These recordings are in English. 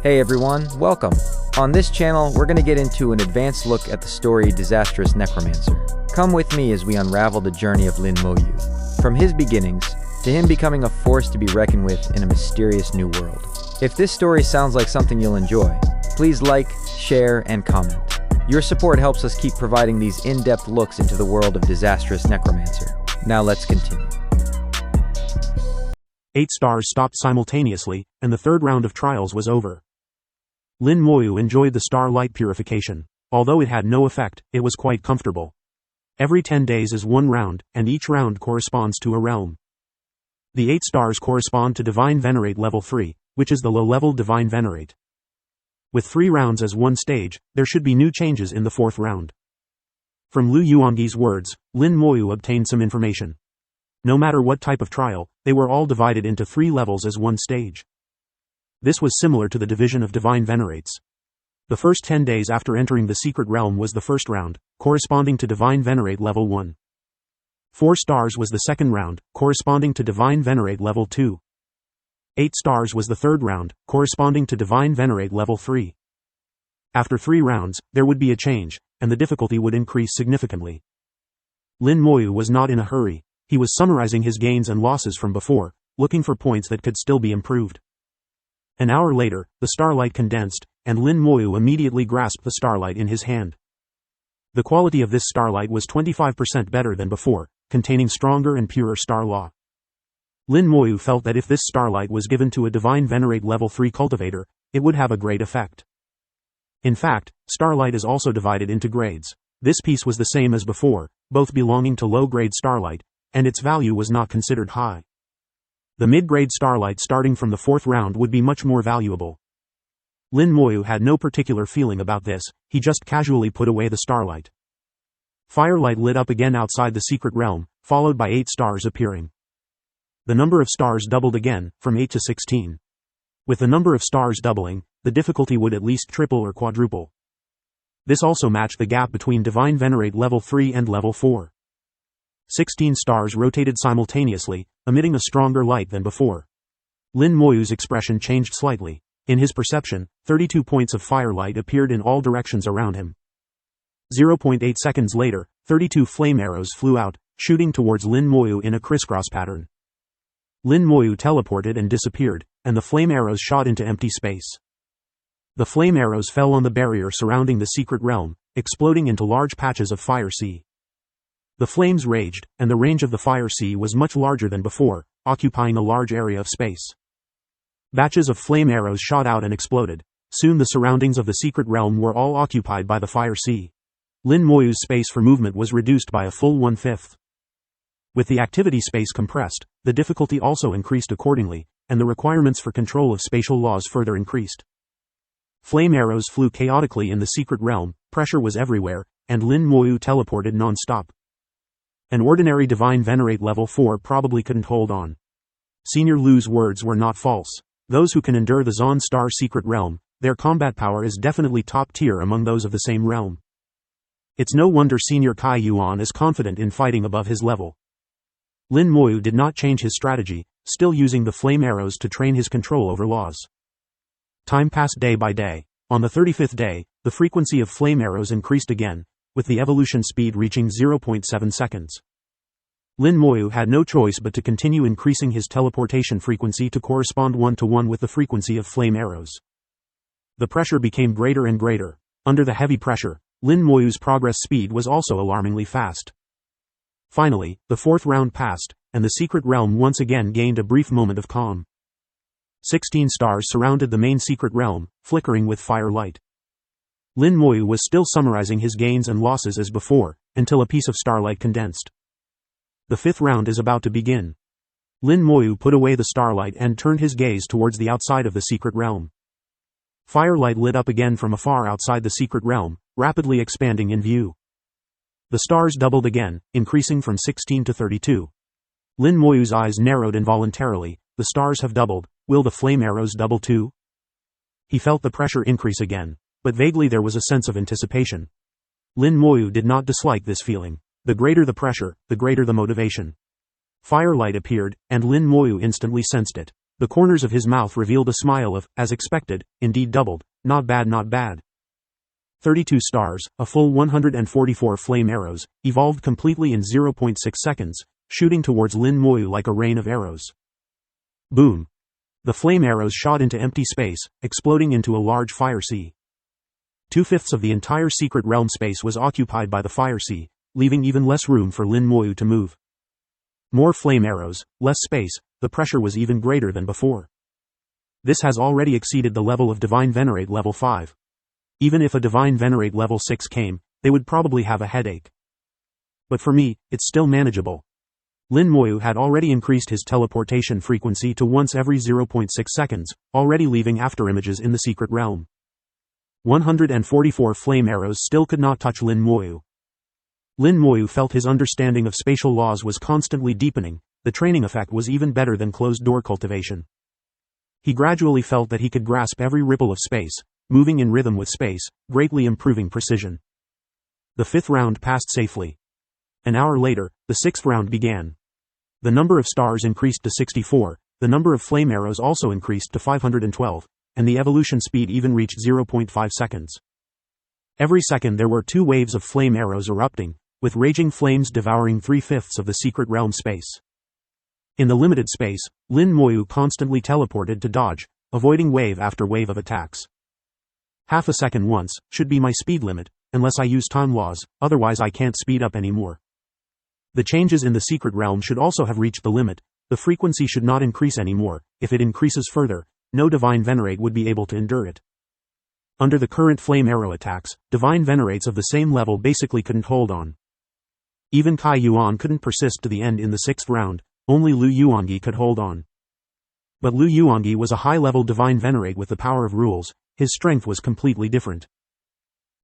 Hey everyone, welcome. On this channel, we're going to get into an advanced look at the story Disastrous Necromancer. Come with me as we unravel the journey of Lin Moyu, from his beginnings to him becoming a force to be reckoned with in a mysterious new world. If this story sounds like something you'll enjoy, please like, share, and comment. Your support helps us keep providing these in-depth looks into the world of Disastrous Necromancer. Now let's continue. 8 stars stopped simultaneously, and the third round of trials was over. Lin Moyu enjoyed the star light purification. Although it had no effect, it was quite comfortable. Every 10 days is one round, and each round corresponds to a realm. The 8 stars correspond to Divine Venerate level 3, which is the low-level Divine Venerate. With 3 rounds as one stage, there should be new changes in the 4th round. From Lu Yuangi's words, Lin Moyu obtained some information. No matter what type of trial, they were all divided into 3 levels as one stage. This was similar to the division of Divine Venerates. The first 10 days after entering the secret realm was the first round, corresponding to Divine Venerate level 1. 4 stars was the second round, corresponding to Divine Venerate level 2. 8 stars was the third round, corresponding to Divine Venerate level 3. After 3 rounds, there would be a change, and the difficulty would increase significantly. Lin Moyu was not in a hurry. He was summarizing his gains and losses from before, looking for points that could still be improved. An hour later, the starlight condensed, and Lin Moyu immediately grasped the starlight in his hand. The quality of this starlight was 25% better than before, containing stronger and purer star law. Lin Moyu felt that if this starlight was given to a Divine Venerate level 3 cultivator, it would have a great effect. In fact, starlight is also divided into grades. This piece was the same as before, both belonging to low-grade starlight, and its value was not considered high. The mid-grade starlight starting from the 4th round would be much more valuable. Lin Moyu had no particular feeling about this, he just casually put away the starlight. Firelight lit up again outside the secret realm, followed by 8 stars appearing. The number of stars doubled again, from 8 to 16. With the number of stars doubling, the difficulty would at least triple or quadruple. This also matched the gap between Divine Venerate level 3 and level 4. 16 stars rotated simultaneously, emitting a stronger light than before. Lin Moyu's expression changed slightly. In his perception, 32 points of firelight appeared in all directions around him. 0.8 seconds later, 32 flame arrows flew out, shooting towards Lin Moyu in a crisscross pattern. Lin Moyu teleported and disappeared, and the flame arrows shot into empty space. The flame arrows fell on the barrier surrounding the secret realm, exploding into large patches of fire sea. The flames raged, and the range of the fire sea was much larger than before, occupying a large area of space. Batches of flame arrows shot out and exploded. Soon the surroundings of the secret realm were all occupied by the fire sea. Lin Moyu's space for movement was reduced by a full 1/5. With the activity space compressed, the difficulty also increased accordingly, and the requirements for control of spatial laws further increased. Flame arrows flew chaotically in the secret realm, pressure was everywhere, and Lin Moyu teleported non-stop. An ordinary Divine Venerate level 4 probably couldn't hold on. Senior Lu's words were not false. Those who can endure the Zon Star secret realm, their combat power is definitely top tier among those of the same realm. It's no wonder Senior Kai Yuan is confident in fighting above his level. Lin Moyu did not change his strategy, still using the flame arrows to train his control over laws. Time passed day by day. On the 35th day, the frequency of flame arrows increased again, with the evolution speed reaching 0.7 seconds. Lin Moyu had no choice but to continue increasing his teleportation frequency to correspond 1-to-1 with the frequency of flame arrows. The pressure became greater and greater. Under the heavy pressure, Lin Moyu's progress speed was also alarmingly fast. Finally, the 4th round passed, and the secret realm once again gained a brief moment of calm. 16 stars surrounded the main secret realm, flickering with firelight. Lin Moyu was still summarizing his gains and losses as before, until a piece of starlight condensed. The 5th round is about to begin. Lin Moyu put away the starlight and turned his gaze towards the outside of the secret realm. Firelight lit up again from afar outside the secret realm, rapidly expanding in view. The stars doubled again, increasing from 16 to 32. Lin Moyu's eyes narrowed involuntarily. The stars have doubled, will the flame arrows double too? He felt the pressure increase again, but vaguely there was a sense of anticipation. Lin Moyu did not dislike this feeling. The greater the pressure, the greater the motivation. Firelight appeared, and Lin Moyu instantly sensed it. The corners of his mouth revealed a smile of, as expected, indeed doubled, not bad not bad. 32 stars, a full 144 flame arrows, evolved completely in 0.6 seconds, shooting towards Lin Moyu like a rain of arrows. Boom! The flame arrows shot into empty space, exploding into a large fire sea. 2/5 of the entire secret realm space was occupied by the fire sea, leaving even less room for Lin Moyu to move. More flame arrows, less space, the pressure was even greater than before. This has already exceeded the level of Divine Venerate level 5. Even if a Divine Venerate level 6 came, they would probably have a headache. But for me, it's still manageable. Lin Moyu had already increased his teleportation frequency to once every 0.6 seconds, already leaving afterimages in the secret realm. 144 flame arrows still could not touch Lin Moyu. Lin Moyu felt his understanding of spatial laws was constantly deepening, the training effect was even better than closed-door cultivation. He gradually felt that he could grasp every ripple of space, moving in rhythm with space, greatly improving precision. The 5th round passed safely. An hour later, the 6th round began. The number of stars increased to 64, the number of flame arrows also increased to 512, and the evolution speed even reached 0.5 seconds. Every second there were 2 waves of flame arrows erupting, with raging flames devouring 3/5 of the secret realm space. In the limited space, Lin Moyu constantly teleported to dodge, avoiding wave after wave of attacks. Half a second once should be my speed limit, unless I use time laws, otherwise I can't speed up anymore. The changes in the secret realm should also have reached the limit, the frequency should not increase anymore, if it increases further, no Divine Venerate would be able to endure it. Under the current flame arrow attacks, Divine Venerates of the same level basically couldn't hold on. Even Kai Yuan couldn't persist to the end in the 6th round, only Lu Yuangi could hold on. But Lu Yuangi was a high-level Divine Venerate with the power of rules, his strength was completely different.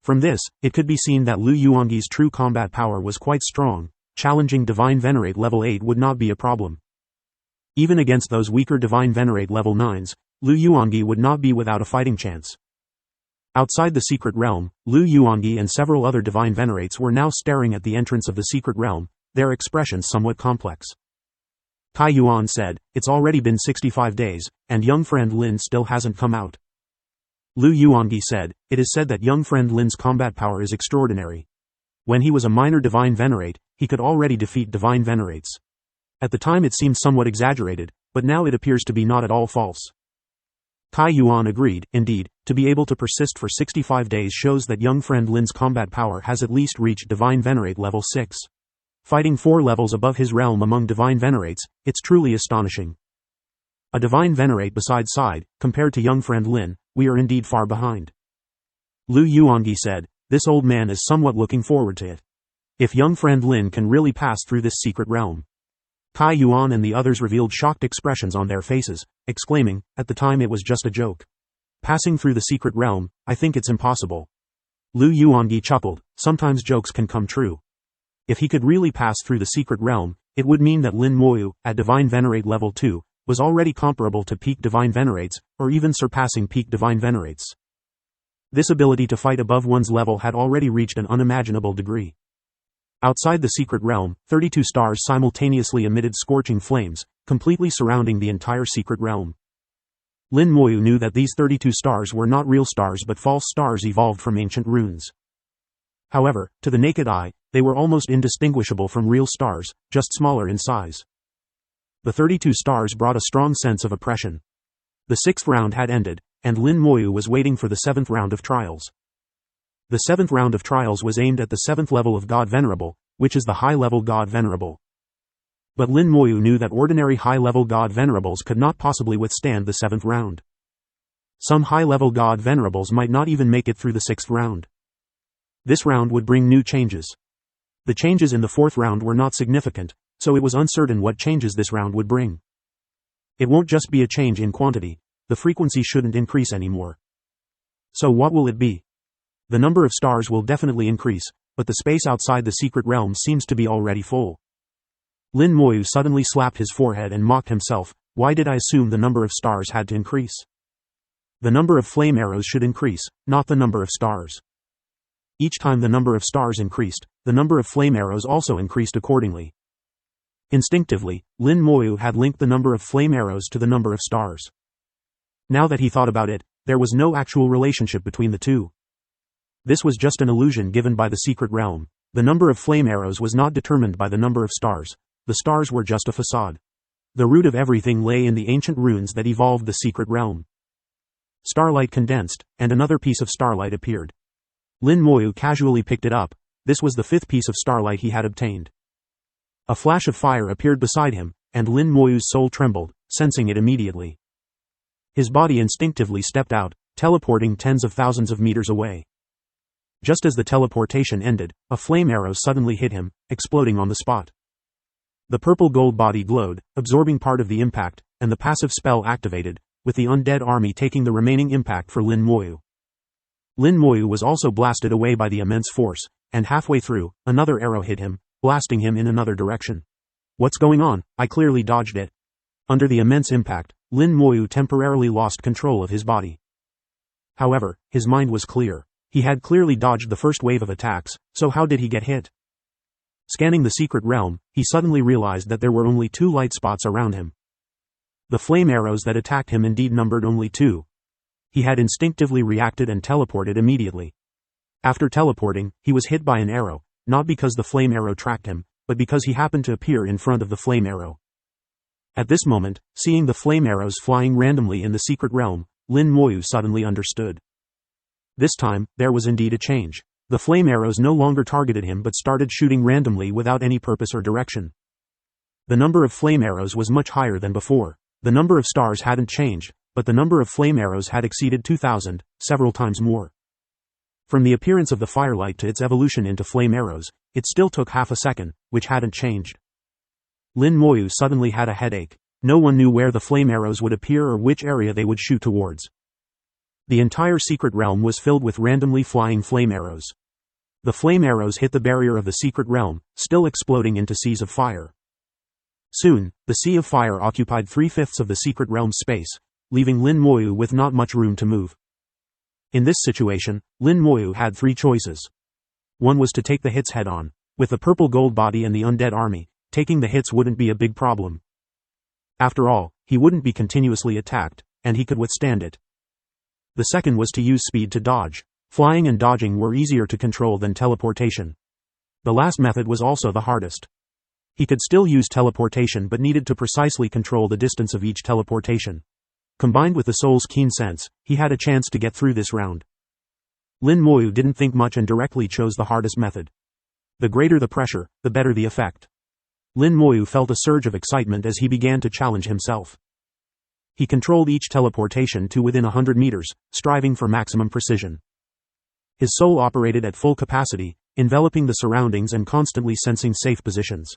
From this, it could be seen that Lu Yuangi's true combat power was quite strong, challenging Divine Venerate level 8 would not be a problem. Even against those weaker Divine Venerate level 9s, Lu Yuangi would not be without a fighting chance. Outside the secret realm, Lu Yuangi and several other Divine Venerates were now staring at the entrance of the secret realm, their expressions somewhat complex. Kai Yuan said, "It's already been 65 days, and young friend Lin still hasn't come out." Lu Yuangi said, "It is said that young friend Lin's combat power is extraordinary. When he was a minor Divine Venerate, he could already defeat Divine Venerates. At the time it seemed somewhat exaggerated, but now it appears to be not at all false." Kai Yuan agreed, indeed, to be able to persist for 65 days shows that young friend Lin's combat power has at least reached Divine Venerate level 6. Fighting 4 levels above his realm among Divine Venerates, it's truly astonishing. A Divine Venerate besides Side, compared to young friend Lin, we are indeed far behind. Lu Yuangi said, "This old man is somewhat looking forward to it. If young friend Lin can really pass through this secret realm." Kai Yuan and the others revealed shocked expressions on their faces, exclaiming, "At the time it was just a joke. Passing through the secret realm, I think it's impossible." Lu Yuangi chuckled, "Sometimes jokes can come true. If he could really pass through the secret realm, it would mean that Lin Moyu, at Divine Venerate level 2, was already comparable to peak Divine Venerates, or even surpassing peak Divine Venerates. This ability to fight above one's level had already reached an unimaginable degree." Outside the secret realm, 32 stars simultaneously emitted scorching flames, completely surrounding the entire secret realm. Lin Moyu knew that these 32 stars were not real stars but false stars evolved from ancient runes. However, to the naked eye, they were almost indistinguishable from real stars, just smaller in size. The 32 stars brought a strong sense of oppression. The 6th round had ended, and Lin Moyu was waiting for the 7th round of trials. The 7th round of trials was aimed at the 7th level of God Venerable, which is the high-level God Venerable. But Lin Moyu knew that ordinary high-level God Venerables could not possibly withstand the 7th round. Some high-level God Venerables might not even make it through the 6th round. This round would bring new changes. The changes in the 4th round were not significant, so it was uncertain what changes this round would bring. It won't just be a change in quantity, the frequency shouldn't increase anymore. So what will it be? The number of stars will definitely increase, but the space outside the secret realm seems to be already full. Lin Moyu suddenly slapped his forehead and mocked himself, "Why did I assume the number of stars had to increase? The number of flame arrows should increase, not the number of stars." Each time the number of stars increased, the number of flame arrows also increased accordingly. Instinctively, Lin Moyu had linked the number of flame arrows to the number of stars. Now that he thought about it, there was no actual relationship between the two. This was just an illusion given by the secret realm. The number of flame arrows was not determined by the number of stars. The stars were just a facade. The root of everything lay in the ancient runes that evolved the secret realm. Starlight condensed, and another piece of starlight appeared. Lin Moyu casually picked it up. This was the 5th piece of starlight he had obtained. A flash of fire appeared beside him, and Lin Moyu's soul trembled, sensing it immediately. His body instinctively stepped out, teleporting tens of thousands of meters away. Just as the teleportation ended, a flame arrow suddenly hit him, exploding on the spot. The purple gold body glowed, absorbing part of the impact, and the passive spell activated, with the undead army taking the remaining impact for Lin Moyu. Lin Moyu was also blasted away by the immense force, and halfway through, another arrow hit him, blasting him in another direction. What's going on? I clearly dodged it. Under the immense impact, Lin Moyu temporarily lost control of his body. However, his mind was clear. He had clearly dodged the first wave of attacks, so how did he get hit? Scanning the secret realm, he suddenly realized that there were only 2 light spots around him. The flame arrows that attacked him indeed numbered only 2. He had instinctively reacted and teleported immediately. After teleporting, he was hit by an arrow, not because the flame arrow tracked him, but because he happened to appear in front of the flame arrow. At this moment, seeing the flame arrows flying randomly in the secret realm, Lin Moyu suddenly understood. This time, there was indeed a change. The flame arrows no longer targeted him but started shooting randomly without any purpose or direction. The number of flame arrows was much higher than before. The number of stars hadn't changed, but the number of flame arrows had exceeded 2,000, several times more. From the appearance of the firelight to its evolution into flame arrows, it still took half a second, which hadn't changed. Lin Moyu suddenly had a headache. No one knew where the flame arrows would appear or which area they would shoot towards. The entire secret realm was filled with randomly flying flame arrows. The flame arrows hit the barrier of the secret realm, still exploding into seas of fire. Soon, the sea of fire occupied 3/5 of the secret realm's space, leaving Lin Moyu with not much room to move. In this situation, Lin Moyu had 3 choices. One was to take the hits head-on. With the purple gold body and the undead army, taking the hits wouldn't be a big problem. After all, he wouldn't be continuously attacked, and he could withstand it. The second was to use speed to dodge. Flying and dodging were easier to control than teleportation. The last method was also the hardest. He could still use teleportation but needed to precisely control the distance of each teleportation. Combined with the soul's keen sense, he had a chance to get through this round. Lin Moyu didn't think much and directly chose the hardest method. The greater the pressure, the better the effect. Lin Moyu felt a surge of excitement as he began to challenge himself. He controlled each teleportation to within 100 meters, striving for maximum precision. His soul operated at full capacity, enveloping the surroundings and constantly sensing safe positions.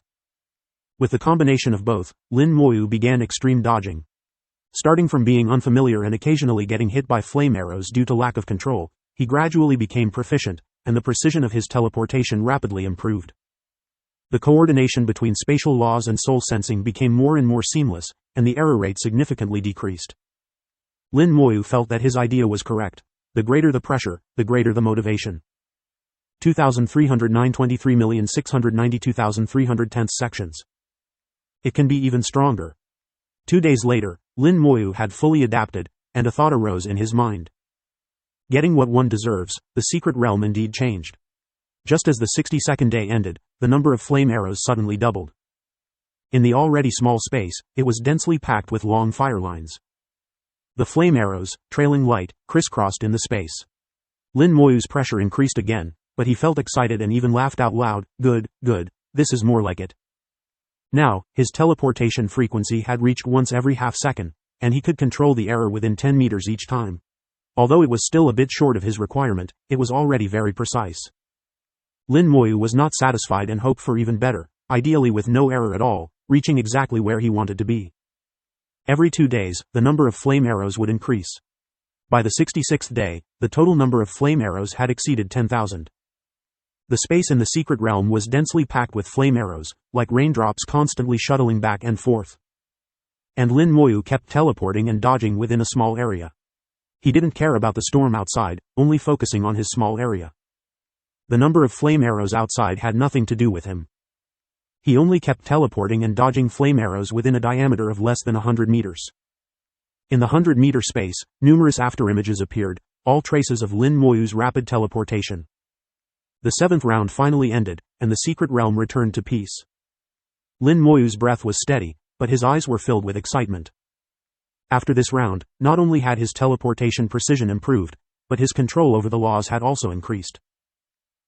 With the combination of both, Lin Moyu began extreme dodging. Starting from being unfamiliar and occasionally getting hit by flame arrows due to lack of control, he gradually became proficient, and the precision of his teleportation rapidly improved. The coordination between spatial laws and soul sensing became more and more seamless, and the error rate significantly decreased. Lin Moyu felt that his idea was correct. The greater the pressure, the greater the motivation. 2,309 23,692,310 sections. It can be even stronger. 2 days later, Lin Moyu had fully adapted, and a thought arose in his mind. Getting what one deserves, the secret realm indeed changed. Just as the 62nd day ended, the number of flame arrows suddenly doubled. In the already small space, it was densely packed with long fire lines. The flame arrows, trailing light, crisscrossed in the space. Lin Moyu's pressure increased again, but he felt excited and even laughed out loud. Good, this is more like it. Now, his teleportation frequency had reached once every half second, and he could control the error within 10 meters each time. Although it was still a bit short of his requirement, it was already very precise. Lin Moyu was not satisfied and hoped for even better, ideally with no error at all, reaching exactly where he wanted to be. Every 2 days, the number of flame arrows would increase. By the 66th day, the total number of flame arrows had exceeded 10,000. The space in the secret realm was densely packed with flame arrows, like raindrops constantly shuttling back and forth. And Lin Moyu kept teleporting and dodging within a small area. He didn't care about the storm outside, only focusing on his small area. The number of flame arrows outside had nothing to do with him. he only kept teleporting and dodging flame arrows within a diameter of less than 100 meters. In the 100-meter space, numerous afterimages appeared, all traces of Lin Moyu's rapid teleportation. The 7th round finally ended, and the secret realm returned to peace. Lin Moyu's breath was steady, but his eyes were filled with excitement. After this round, not only had his teleportation precision improved, but his control over the laws had also increased.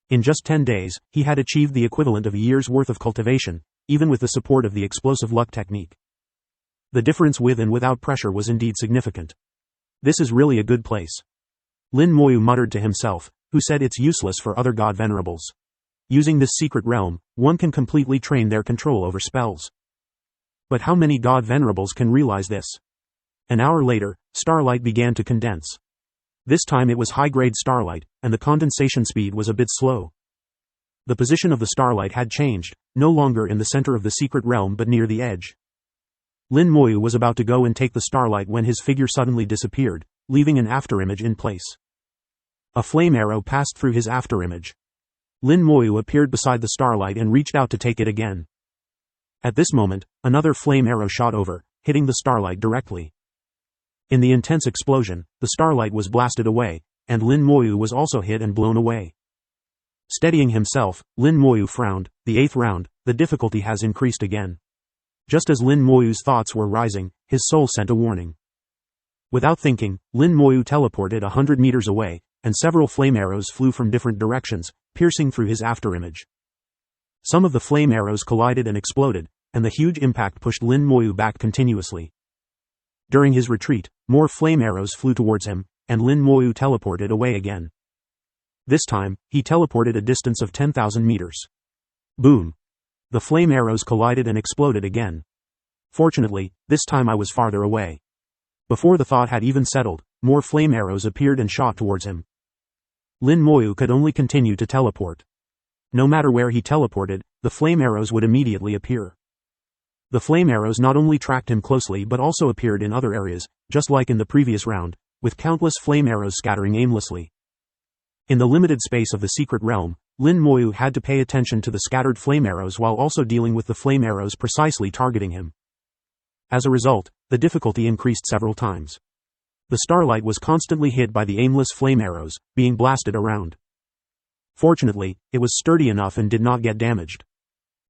In just 10 days, he had achieved the equivalent of a year's worth of cultivation, even with the support of the explosive luck technique. The difference with and without pressure was indeed significant. This is really a good place. Lin Moyu muttered to himself, who said it's useless for other god venerables. Using this secret realm, one can completely train their control over spells. But how many god venerables can realize this? An hour later, starlight began to condense. This time it was high-grade starlight, and the condensation speed was a bit slow. The position of the starlight had changed, no longer in the center of the secret realm but near the edge. Lin Moyu was about to go and take the starlight when his figure suddenly disappeared, leaving an afterimage in place. A flame arrow passed through his afterimage. Lin Moyu appeared beside the starlight and reached out to take it again. At this moment, another flame arrow shot over, hitting the starlight directly. In the intense explosion, the starlight was blasted away, and Lin Moyu was also hit and blown away. Steadying himself, Lin Moyu frowned. The 8th round, the difficulty has increased again. Just as Lin Moyu's thoughts were rising, his soul sent a warning. Without thinking, Lin Moyu teleported 100 meters away, and several flame arrows flew from different directions, piercing through his afterimage. Some of the flame arrows collided and exploded, and the huge impact pushed Lin Moyu back continuously. During his retreat, more flame arrows flew towards him, and Lin Moyu teleported away again. This time, he teleported a distance of 10,000 meters. Boom! The flame arrows collided and exploded again. Fortunately, this time I was farther away. Before the thought had even settled, more flame arrows appeared and shot towards him. Lin Moyu could only continue to teleport. No matter where he teleported, the flame arrows would immediately appear. The flame arrows not only tracked him closely but also appeared in other areas, just like in the previous round, with countless flame arrows scattering aimlessly. In the limited space of the secret realm, Lin Moyu had to pay attention to the scattered flame arrows while also dealing with the flame arrows precisely targeting him. As a result, the difficulty increased several times. The starlight was constantly hit by the aimless flame arrows, being blasted around. Fortunately, it was sturdy enough and did not get damaged.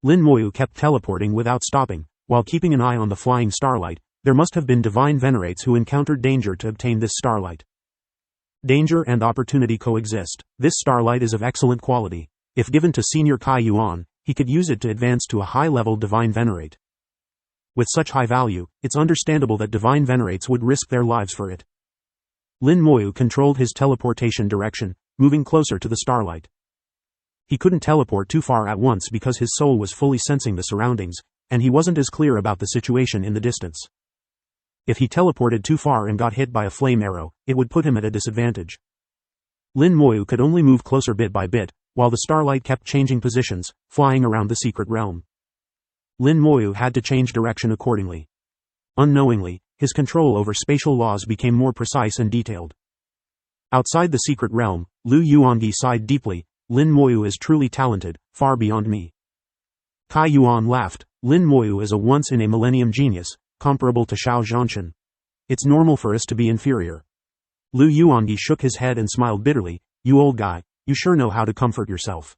Lin Moyu kept teleporting without stopping, while keeping an eye on the flying starlight. There must have been divine venerates who encountered danger to obtain this starlight. Danger and opportunity coexist. This starlight is of excellent quality. If given to Senior Kai Yuan, he could use it to advance to a high-level divine venerate. With such high value, it's understandable that divine venerates would risk their lives for it. Lin Moyu controlled his teleportation direction, moving closer to the starlight. He couldn't teleport too far at once because his soul was fully sensing the surroundings, and he wasn't as clear about the situation in the distance. If he teleported too far and got hit by a flame arrow, it would put him at a disadvantage. Lin Moyu could only move closer bit by bit, while the starlight kept changing positions, flying around the secret realm. Lin Moyu had to change direction accordingly. Unknowingly, his control over spatial laws became more precise and detailed. Outside the secret realm, Lu Yuangi sighed deeply. Lin Moyu is truly talented, far beyond me. Kai Yuan laughed. Lin Moyu is a once-in-a-millennium genius, comparable to Xiao Zhanshan. It's normal for us to be inferior. Lu Yuangi shook his head and smiled bitterly. You old guy, you sure know how to comfort yourself.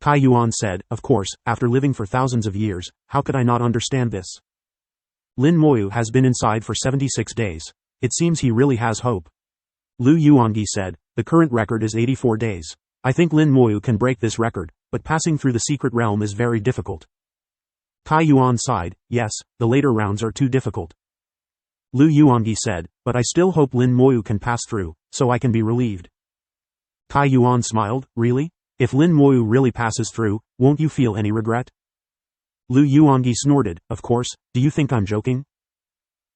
Kai Yuan said, of course, after living for thousands of years, how could I not understand this? Lin Moyu has been inside for 76 days. It seems he really has hope. Lu Yuangi said, the current record is 84 days. I think Lin Moyu can break this record, but passing through the secret realm is very difficult. Kai Yuan sighed, yes, the later rounds are too difficult. Lu Yuangi said, but I still hope Lin Moyu can pass through, so I can be relieved. Kai Yuan smiled, really? If Lin Moyu really passes through, won't you feel any regret? Lu Yuangi snorted, of course, do you think I'm joking?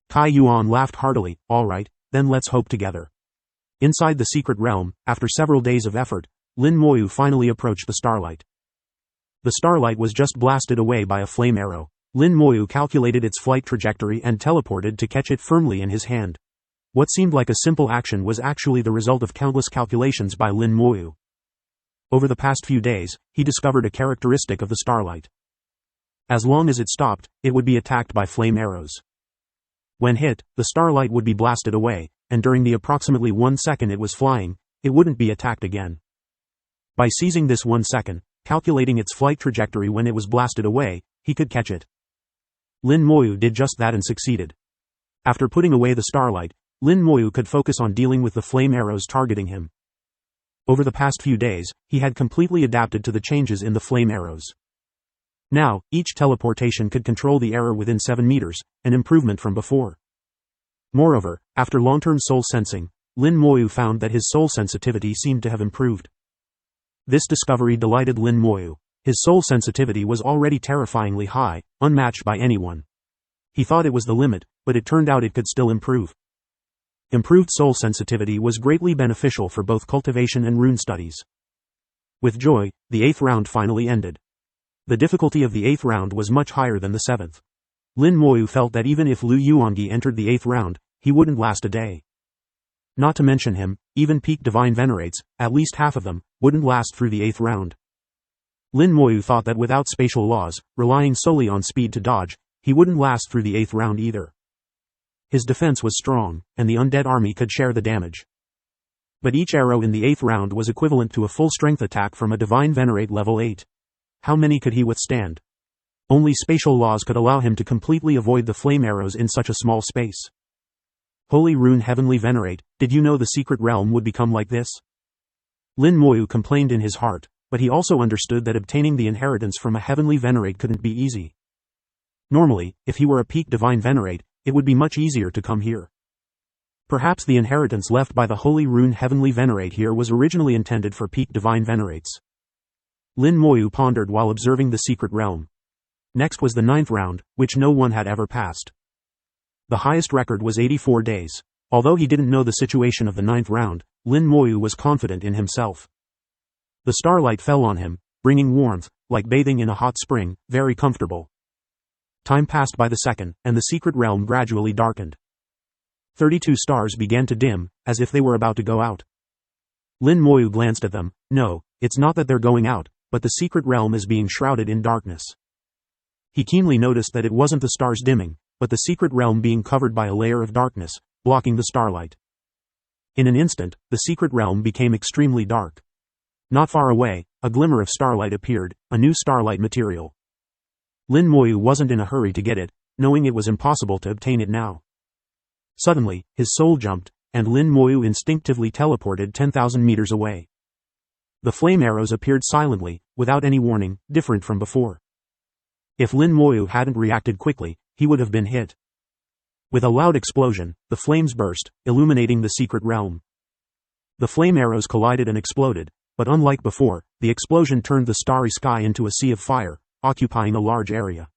Kai Yuan laughed heartily, alright, then let's hope together. Inside the secret realm, after several days of effort, Lin Moyu finally approached the starlight. The starlight was just blasted away by a flame arrow. Lin Moyu calculated its flight trajectory and teleported to catch it firmly in his hand. What seemed like a simple action was actually the result of countless calculations by Lin Moyu. Over the past few days, he discovered a characteristic of the starlight. As long as it stopped, it would be attacked by flame arrows. When hit, the starlight would be blasted away, and during the approximately 1 second it was flying, it wouldn't be attacked again. By seizing this 1 second, calculating its flight trajectory when it was blasted away, he could catch it. Lin Moyu did just that and succeeded. After putting away the starlight, Lin Moyu could focus on dealing with the flame arrows targeting him. Over the past few days, he had completely adapted to the changes in the flame arrows. Now, each teleportation could control the arrow within 7 meters, an improvement from before. Moreover, after long-term soul sensing, Lin Moyu found that his soul sensitivity seemed to have improved. This discovery delighted Lin Moyu. His soul sensitivity was already terrifyingly high, unmatched by anyone. He thought it was the limit, but it turned out it could still improve. Improved soul sensitivity was greatly beneficial for both cultivation and rune studies. With joy, the 8th round finally ended. The difficulty of the 8th round was much higher than the 7th. Lin Moyu felt that even if Lu Yuangi entered the 8th round, he wouldn't last a day. Not to mention him, even peak divine venerates, at least half of them, wouldn't last through the 8th round. Lin Moyu thought that without spatial laws, relying solely on speed to dodge, he wouldn't last through the 8th round either. His defense was strong, and the undead army could share the damage. But each arrow in the 8th round was equivalent to a full strength attack from a divine venerate level 8. How many could he withstand? Only spatial laws could allow him to completely avoid the flame arrows in such a small space. Holy Rune Heavenly Venerate, did you know the secret realm would become like this? Lin Moyu complained in his heart, but he also understood that obtaining the inheritance from a Heavenly Venerate couldn't be easy. Normally, if he were a peak divine venerate, it would be much easier to come here. Perhaps the inheritance left by the Holy Rune Heavenly Venerate here was originally intended for peak divine venerates. Lin Moyu pondered while observing the secret realm. Next was the 9th round, which no one had ever passed. The highest record was 84 days. Although he didn't know the situation of the 9th round, Lin Moyu was confident in himself. The starlight fell on him, bringing warmth, like bathing in a hot spring, very comfortable. Time passed by the second, and the secret realm gradually darkened. 32 stars began to dim, as if they were about to go out. Lin Moyu glanced at them. No, it's not that they're going out, but the secret realm is being shrouded in darkness. He keenly noticed that it wasn't the stars dimming, but the secret realm being covered by a layer of darkness, blocking the starlight. In an instant, the secret realm became extremely dark. Not far away, a glimmer of starlight appeared, a new starlight material. Lin Moyu wasn't in a hurry to get it, knowing it was impossible to obtain it now. Suddenly, his soul jumped, and Lin Moyu instinctively teleported 10,000 meters away. The flame arrows appeared silently, without any warning, different from before. If Lin Moyu hadn't reacted quickly, he would have been hit. With a loud explosion, the flames burst, illuminating the secret realm. The flame arrows collided and exploded, but unlike before, the explosion turned the starry sky into a sea of fire, occupying a large area.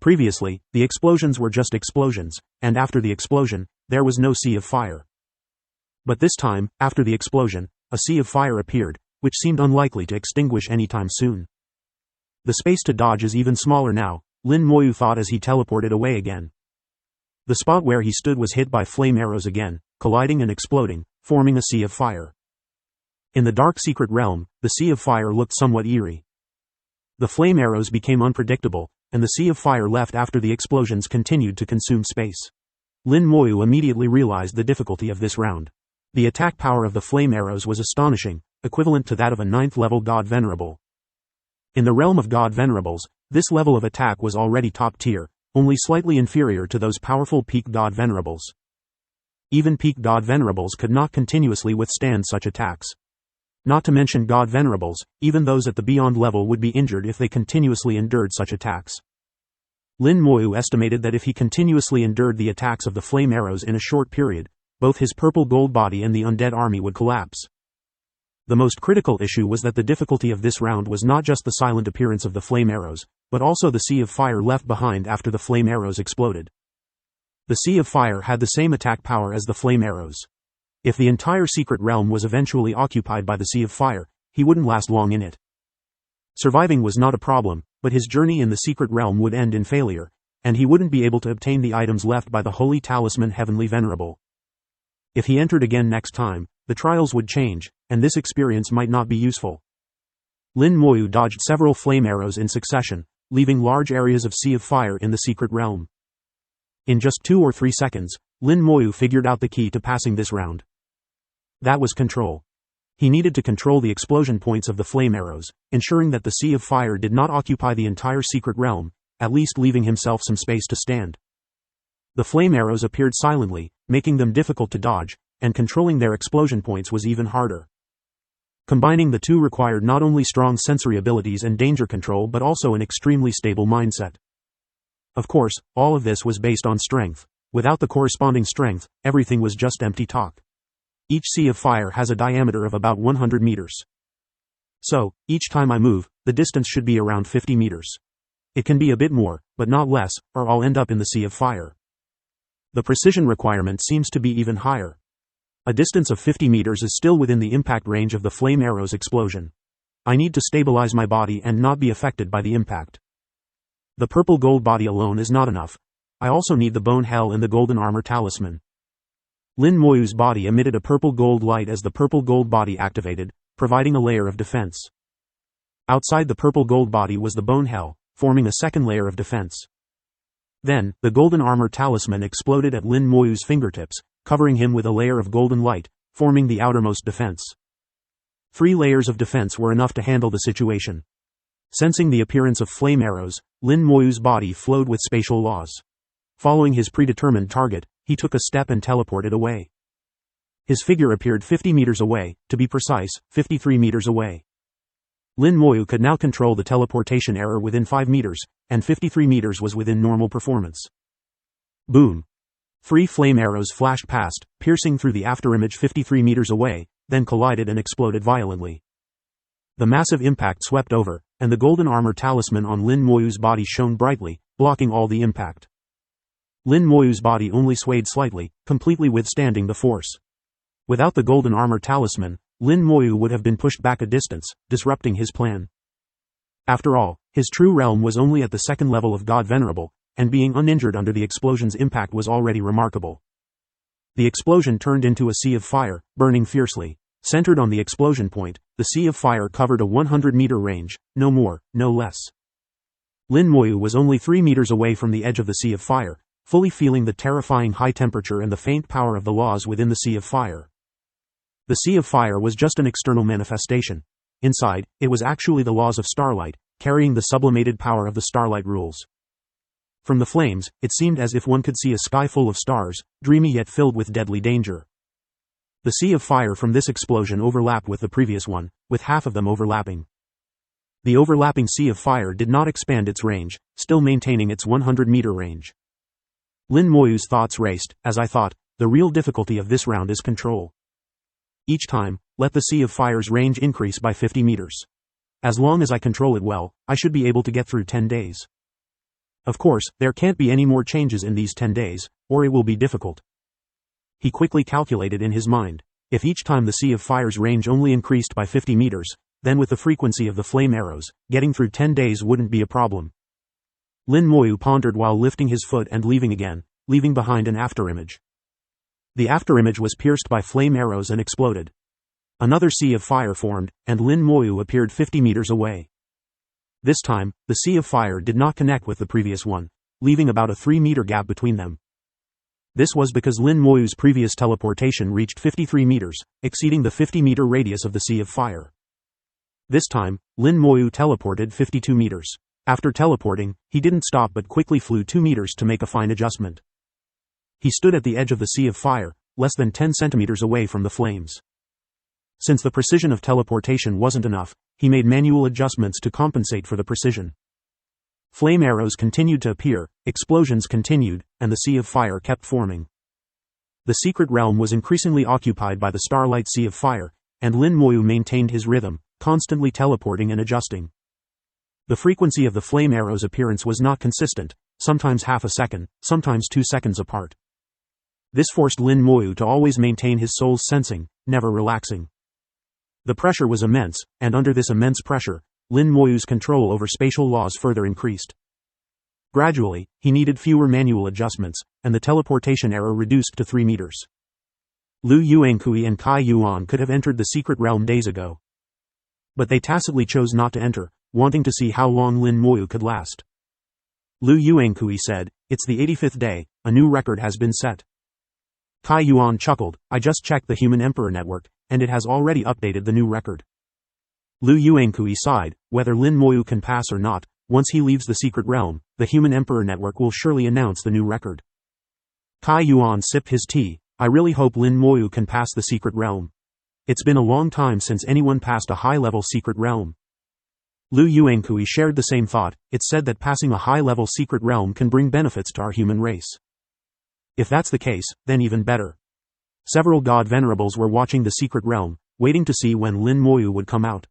Previously, the explosions were just explosions, and after the explosion, there was no sea of fire. But this time, after the explosion, a sea of fire appeared, which seemed unlikely to extinguish anytime soon. The space to dodge is even smaller now, Lin Moyu thought as he teleported away again. The spot where he stood was hit by flame arrows again, colliding and exploding, forming a sea of fire. In the dark secret realm, the sea of fire looked somewhat eerie. The flame arrows became unpredictable, and the sea of fire left after the explosions continued to consume space. Lin Moyu immediately realized the difficulty of this round. The attack power of the flame arrows was astonishing, equivalent to that of a 9th level God Venerable. In the realm of God Venerables, this level of attack was already top tier, only slightly inferior to those powerful peak God Venerables. Even peak God Venerables could not continuously withstand such attacks. Not to mention God Venerables, even those at the Beyond level would be injured if they continuously endured such attacks. Lin Moyu estimated that if he continuously endured the attacks of the flame arrows in a short period, both his purple gold body and the undead army would collapse. The most critical issue was that the difficulty of this round was not just the silent appearance of the flame arrows, but also the sea of fire left behind after the flame arrows exploded. The sea of fire had the same attack power as the flame arrows. If the entire secret realm was eventually occupied by the sea of fire, he wouldn't last long in it. Surviving was not a problem, but his journey in the secret realm would end in failure, and he wouldn't be able to obtain the items left by the Holy Talisman Heavenly Venerable. If he entered again next time, the trials would change, and this experience might not be useful. Lin Moyu dodged several flame arrows in succession, leaving large areas of sea of fire in the secret realm. In just 2 or 3 seconds, Lin Moyu figured out the key to passing this round. That was control. He needed to control the explosion points of the flame arrows, ensuring that the sea of fire did not occupy the entire secret realm, at least leaving himself some space to stand. The flame arrows appeared silently, making them difficult to dodge, and controlling their explosion points was even harder. Combining the two required not only strong sensory abilities and danger control but also an extremely stable mindset. Of course, all of this was based on strength. Without the corresponding strength, everything was just empty talk. Each sea of fire has a diameter of about 100 meters. So, each time I move, the distance should be around 50 meters. It can be a bit more, but not less, or I'll end up in the sea of fire. The precision requirement seems to be even higher. A distance of 50 meters is still within the impact range of the flame arrow's explosion. I need to stabilize my body and not be affected by the impact. The purple gold body alone is not enough. I also need the bone hell and the golden armor talisman. Lin Moyu's body emitted a purple gold light as the purple gold body activated, providing a layer of defense. Outside the purple gold body was the bone hell, forming a second layer of defense. Then, the golden armor talisman exploded at Lin Moyu's fingertips, covering him with a layer of golden light, forming the outermost defense. 3 layers of defense were enough to handle the situation. Sensing the appearance of flame arrows, Lin Moyu's body flowed with spatial laws. Following his predetermined target, he took a step and teleported away. His figure appeared 50 meters away, to be precise, 53 meters away. Lin Moyu could now control the teleportation error within 5 meters, and 53 meters was within normal performance. Boom! 3 flame arrows flashed past, piercing through the afterimage 53 meters away, then collided and exploded violently. The massive impact swept over, and the golden armor talisman on Lin Moyu's body shone brightly, blocking all the impact. Lin Moyu's body only swayed slightly, completely withstanding the force. Without the golden armor talisman, Lin Moyu would have been pushed back a distance, disrupting his plan. After all, his true realm was only at the 2nd level of God Venerable, and being uninjured under the explosion's impact was already remarkable. The explosion turned into a sea of fire, burning fiercely. Centered on the explosion point, the sea of fire covered a 100-meter range, no more, no less. Lin Moyu was only 3 meters away from the edge of the sea of fire, fully feeling the terrifying high temperature and the faint power of the laws within the sea of fire. The sea of fire was just an external manifestation. Inside, it was actually the laws of starlight, carrying the sublimated power of the starlight rules. From the flames, it seemed as if one could see a sky full of stars, dreamy yet filled with deadly danger. The sea of fire from this explosion overlapped with the previous one, with half of them overlapping. The overlapping sea of fire did not expand its range, still maintaining its 100-meter range. Lin Moyu's thoughts raced, as I thought, the real difficulty of this round is control. Each time, let the sea of fire's range increase by 50 meters. As long as I control it well, I should be able to get through 10 days. Of course, there can't be any more changes in these 10 days, or it will be difficult. He quickly calculated in his mind, if each time the sea of fire's range only increased by 50 meters, then with the frequency of the flame arrows, getting through 10 days wouldn't be a problem. Lin Moyu pondered while lifting his foot and leaving again, leaving behind an afterimage. The afterimage was pierced by flame arrows and exploded. Another sea of fire formed, and Lin Moyu appeared 50 meters away. This time, the sea of fire did not connect with the previous one, leaving about a 3-meter gap between them. This was because Lin Moyu's previous teleportation reached 53 meters, exceeding the 50-meter radius of the sea of fire. This time, Lin Moyu teleported 52 meters. After teleporting, he didn't stop but quickly flew 2 meters to make a fine adjustment. He stood at the edge of the sea of fire, less than 10 centimeters away from the flames. Since the precision of teleportation wasn't enough, he made manual adjustments to compensate for the precision. Flame arrows continued to appear, explosions continued, and the sea of fire kept forming. The secret realm was increasingly occupied by the starlight sea of fire, and Lin Moyu maintained his rhythm, constantly teleporting and adjusting. The frequency of the flame arrow's appearance was not consistent, sometimes half a second, sometimes 2 seconds apart. This forced Lin Moyu to always maintain his soul's sensing, never relaxing. The pressure was immense, and under this immense pressure, Lin Moyu's control over spatial laws further increased. Gradually, he needed fewer manual adjustments, and the teleportation error reduced to 3 meters. Lu Yuankui and Kai Yuan could have entered the secret realm days ago. But they tacitly chose not to enter, wanting to see how long Lin Moyu could last. Lu Yuankui said, "It's the 85th day, a new record has been set." Tai Yuan chuckled, "I just checked the Human Emperor network, and it has already updated the new record." Lu Yuankui sighed, "Whether Lin Moyu can pass or not, once he leaves the secret realm, the Human Emperor network will surely announce the new record." Tai Yuan sipped his tea, "I really hope Lin Moyu can pass the secret realm. It's been a long time since anyone passed a high-level secret realm." Lu Yuankui shared the same thought. "It's said that passing a high-level secret realm can bring benefits to our human race. If that's the case, then even better." Several god venerables were watching the secret realm, waiting to see when Lin Moyu would come out.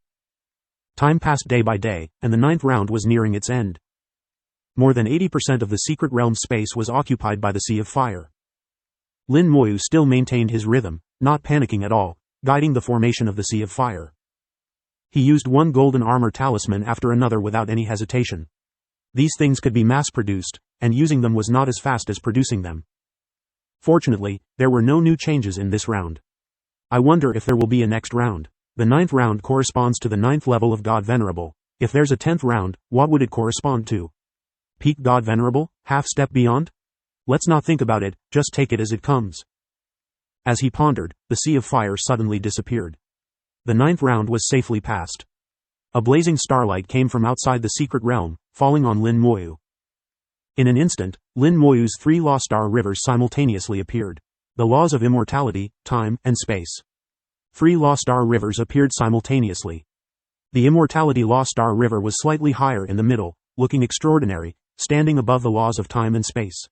Time passed day by day, and the 9th round was nearing its end. More than 80% of the secret realm space was occupied by the Sea of Fire. Lin Moyu still maintained his rhythm, not panicking at all, guiding the formation of the Sea of Fire. He used one golden armor talisman after another without any hesitation. These things could be mass-produced, and using them was not as fast as producing them. Fortunately, there were no new changes in this round. I wonder if there will be a next round. The 9th round corresponds to the 9th level of God Venerable. If there's a 10th round, what would it correspond to? Peak God Venerable? Half step beyond? Let's not think about it, just take it as it comes. As he pondered, the Sea of Fire suddenly disappeared. The 9th round was safely passed. A blazing starlight came from outside the secret realm, falling on Lin Moyu. In an instant, Lin Moyu's 3 law star rivers simultaneously appeared. The laws of immortality, time, and space. 3 law star rivers appeared simultaneously. The immortality law star river was slightly higher in the middle, looking extraordinary, standing above the laws of time and space.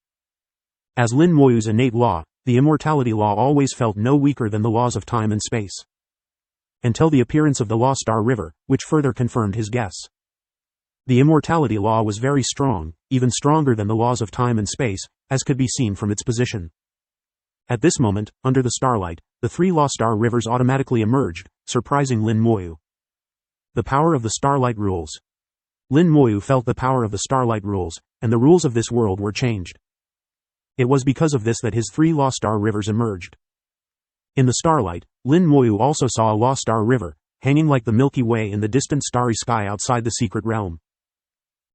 As Lin Moyu's innate law, the immortality law always felt no weaker than the laws of time and space. Until the appearance of the law star river, which further confirmed his guess. The immortality law was very strong, even stronger than the laws of time and space, as could be seen from its position. At this moment, under the starlight, the 3 law star rivers automatically emerged, surprising Lin Moyu. The power of the starlight rules. Lin Moyu felt the power of the starlight rules, and the rules of this world were changed. It was because of this that his 3 law star rivers emerged. In the starlight, Lin Moyu also saw a law star river, hanging like the Milky Way in the distant starry sky outside the secret realm.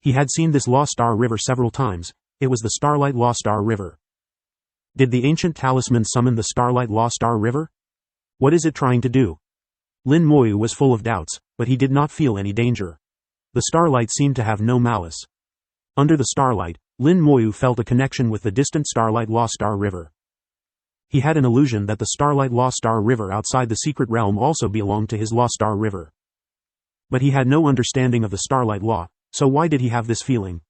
He had seen this law star river several times. It was the Starlight Law Star River. Did the ancient talisman summon the Starlight Law Star River? What is it trying to do? Lin Moyu was full of doubts, but he did not feel any danger. The starlight seemed to have no malice. Under the starlight, Lin Moyu felt a connection with the distant Starlight Law Star River. He had an illusion that the Starlight Law Star River outside the secret realm also belonged to his Law Star River. But he had no understanding of the Starlight Law, so why did he have this feeling?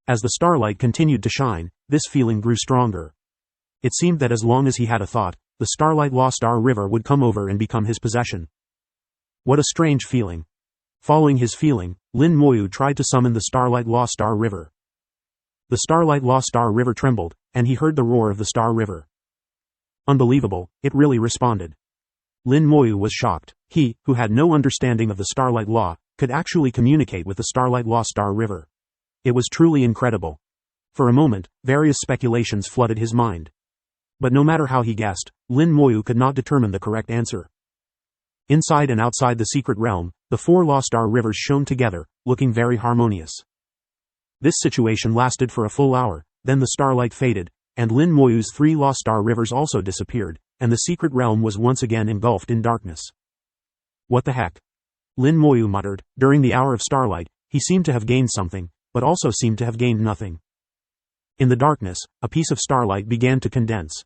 As the starlight continued to shine, this feeling grew stronger. It seemed that as long as he had a thought, the Starlight Law Star River would come over and become his possession. What a strange feeling. Following his feeling, Lin Moyu tried to summon the Starlight Law Star River. The Starlight Law Star River trembled, and he heard the roar of the Star River. Unbelievable, it really responded. Lin Moyu was shocked. He, who had no understanding of the Starlight Law, could actually communicate with the Starlight Law Star River. It was truly incredible. For a moment, various speculations flooded his mind. But no matter how he guessed, Lin Moyu could not determine the correct answer. Inside and outside the secret realm, the 4 Law Star Rivers shone together, looking very harmonious. This situation lasted for a full hour, then the starlight faded, and Lin Moyu's 3 Law Star Rivers also disappeared, and the secret realm was once again engulfed in darkness. What the heck? Lin Moyu muttered. During the hour of starlight, he seemed to have gained something, but also seemed to have gained nothing. In the darkness, a piece of starlight began to condense.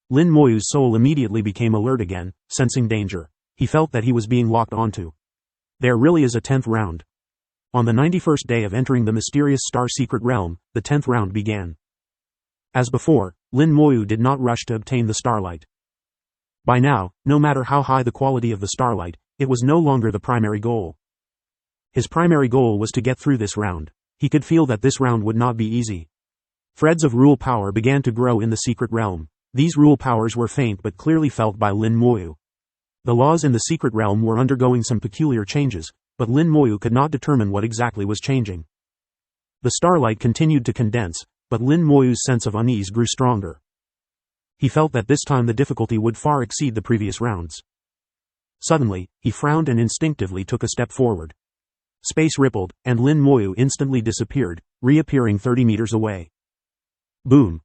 Lin Moyu's soul immediately became alert again, sensing danger. He felt that he was being locked onto. There really is a 10th round. On the 91st day of entering the mysterious star secret realm, the 10th round began. As before, Lin Moyu did not rush to obtain the starlight. By now, no matter how high the quality of the starlight, it was no longer the primary goal. His primary goal was to get through this round. He could feel that this round would not be easy. Threads of rule power began to grow in the secret realm. These rule powers were faint but clearly felt by Lin Moyu. The laws in the secret realm were undergoing some peculiar changes, but Lin Moyu could not determine what exactly was changing. The starlight continued to condense, but Lin Moyu's sense of unease grew stronger. He felt that this time the difficulty would far exceed the previous rounds. Suddenly, he frowned and instinctively took a step forward. Space rippled, and Lin Moyu instantly disappeared, reappearing 30 meters away. Boom!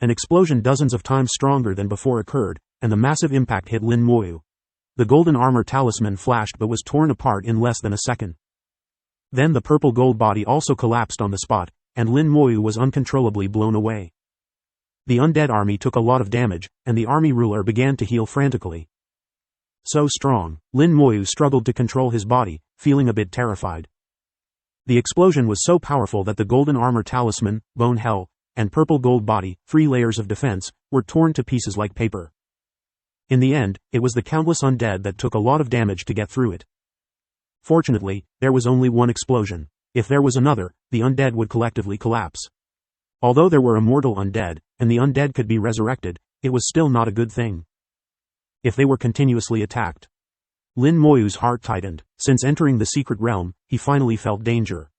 An explosion dozens of times stronger than before occurred, and the massive impact hit Lin Moyu. The golden armor talisman flashed but was torn apart in less than a second. Then the purple gold body also collapsed on the spot, and Lin Moyu was uncontrollably blown away. The undead army took a lot of damage, and the army ruler began to heal frantically. So strong, Lin Moyu struggled to control his body, feeling a bit terrified. The explosion was so powerful that the golden armor talisman, bone hell, and purple gold body, 3 layers of defense, were torn to pieces like paper. In the end, it was the countless undead that took a lot of damage to get through it. Fortunately, there was only one explosion. If there was another, the undead would collectively collapse. Although there were immortal undead, and the undead could be resurrected, it was still not a good thing. If they were continuously attacked. Lin Moyu's heart tightened. Since entering the secret realm, he finally felt danger.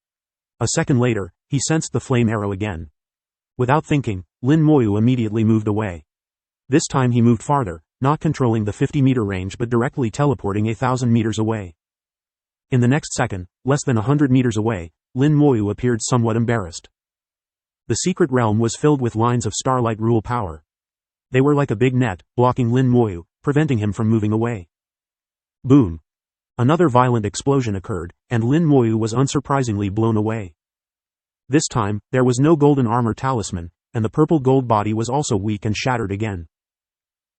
A second later, he sensed the flame arrow again. Without thinking, Lin Moyu immediately moved away. This time he moved farther, not controlling the 50-meter range but directly teleporting 1,000 meters away. In the next second, less than 100 meters away, Lin Moyu appeared somewhat embarrassed. The secret realm was filled with lines of starlight rule power. They were like a big net, blocking Lin Moyu, preventing him from moving away. Boom! Another violent explosion occurred, and Lin Moyu was unsurprisingly blown away. This time, there was no golden armor talisman, and the purple gold body was also weak and shattered again.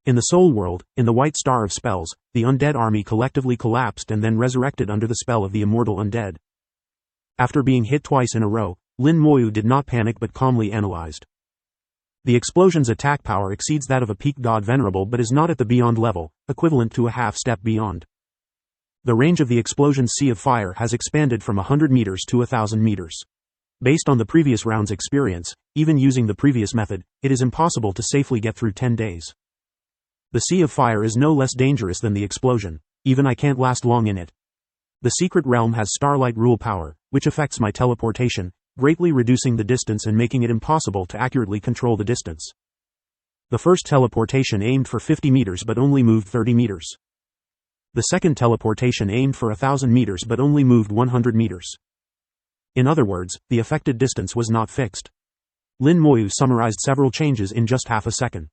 In the soul world, in the white star of spells, the undead army collectively collapsed and then resurrected under the spell of the immortal undead. After being hit twice in a row, Lin Moyu did not panic but calmly analyzed. The explosion's attack power exceeds that of a peak god venerable but is not at the beyond level, equivalent to a half step beyond. The range of the explosion's sea of fire has expanded from 100 meters to 1,000 meters. Based on the previous round's experience, even using the previous method, it is impossible to safely get through 10 days. The sea of fire is no less dangerous than the explosion. Even I can't last long in it. The secret realm has starlight rule power, which affects my teleportation, greatly reducing the distance and making it impossible to accurately control the distance. The first teleportation aimed for 50 meters but only moved 30 meters. The second teleportation aimed for 1,000 meters but only moved 100 meters. In other words, the affected distance was not fixed. Lin Moyu summarized several changes in just half a second.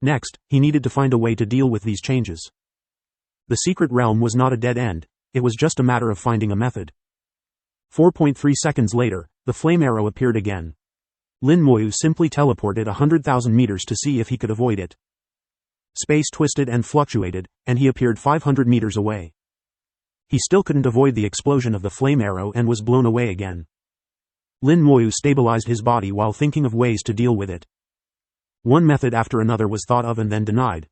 Next, he needed to find a way to deal with these changes. The secret realm was not a dead end, it was just a matter of finding a method. 4.3 seconds later, the flame arrow appeared again. Lin Moyu simply teleported 100,000 meters to see if he could avoid it. Space twisted and fluctuated, and he appeared 500 meters away. He still couldn't avoid the explosion of the flame arrow and was blown away again. Lin Moyu stabilized his body while thinking of ways to deal with it. One method after another was thought of and then denied.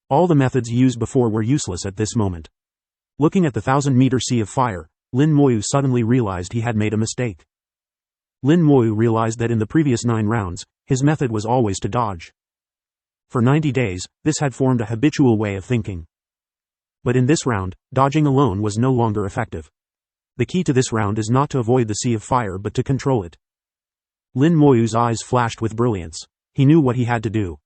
All the methods used before were useless at this moment. Looking at the 1,000-meter sea of fire, Lin Moyu suddenly realized he had made a mistake. Lin Moyu realized that in the previous 9 rounds, his method was always to dodge. For 90 days, this had formed a habitual way of thinking. But in this round, dodging alone was no longer effective. The key to this round is not to avoid the sea of fire but to control it. Lin Moyu's eyes flashed with brilliance. He knew what he had to do.